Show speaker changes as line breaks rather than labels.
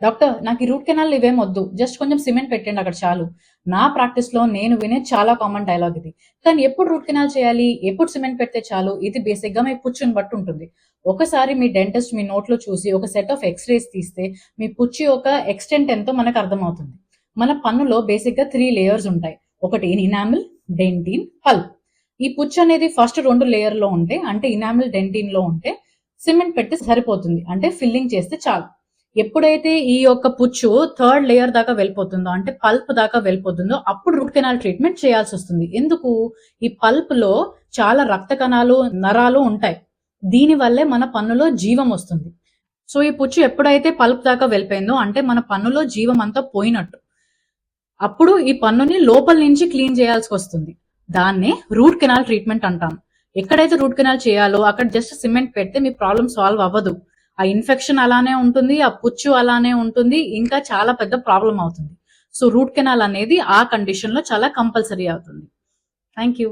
Doctor నాకు ఈ root canal ఇవేం వద్దు, జస్ట్ కొంచెం సిమెంట్ పెట్టండి అక్కడ చాలు. నా ప్రాక్టీస్ లో నేను వినే చాలా కామన్ డైలాగ్ ఇది. కానీ ఎప్పుడు రూట్ కెనాల్ చేయాలి, ఎప్పుడు సిమెంట్ పెడితే చాలు, ఇది బేసిక్ గా మీ పుచ్చుని బట్టి ఉంటుంది. ఒకసారి మీ డెంటిస్ట్ మీ నోట్లో చూసి ఒక సెట్ ఆఫ్ ఎక్స్రేస్ తీస్తే మీ పుచ్చి యొక్క ఎక్స్టెంట్ ఎంతో మనకు అర్థమవుతుంది. మన పన్నులో బేసిక్ గా 3 లేయర్స్ ఉంటాయి. ఒకటి ఇనామిల్, డెంటిన్, పల్ప్. ఈ పుచ్చు అనేది ఫస్ట్ 2 లేయర్ లో ఉంటే, అంటే ఇనామిల్, డెంటిన్ లో ఉంటే సిమెంట్ పెడితే సరిపోతుంది, అంటే ఫిల్లింగ్ చేస్తే చాలు. ఎప్పుడైతే ఈ యొక్క పుచ్చు 3rd లేయర్ దాకా వెళ్ళిపోతుందో, అంటే పల్ప్ దాకా వెళ్ళిపోతుందో, అప్పుడు రూట్ కెనాల్ ట్రీట్మెంట్ చేయాల్సి వస్తుంది. ఎందుకు? ఈ పల్ప్ లో చాలా రక్త కణాలు, నరాలు ఉంటాయి. దీని వల్లే మన పన్నులో జీవం వస్తుంది. సో ఈ పుచ్చు ఎప్పుడైతే పల్ప్ దాకా వెళ్ళిపోయిందో, అంటే మన పన్నులో జీవం అంతా పోయినట్టు. అప్పుడు ఈ పన్నుని లోపల నుంచి క్లీన్ చేయాల్సి వస్తుంది. దాన్నే రూట్ కెనాల్ ట్రీట్మెంట్ అంటాం. ఎక్కడైతే రూట్ కెనాల్ చేయాలో అక్కడ జస్ట్ సిమెంట్ పెడితే మీ ప్రాబ్లం సాల్వ్ అవ్వదు. ఆ ఇన్ఫెక్షన్ అలానే ఉంటుంది, ఆ పుచ్చు అలానే ఉంటుంది, ఇంకా చాలా పెద్ద ప్రాబ్లం అవుతుంది. సో రూట్ కెనాల్ అనేది ఆ కండిషన్ లో చాలా కంపల్సరీ అవుతుంది. Thank you.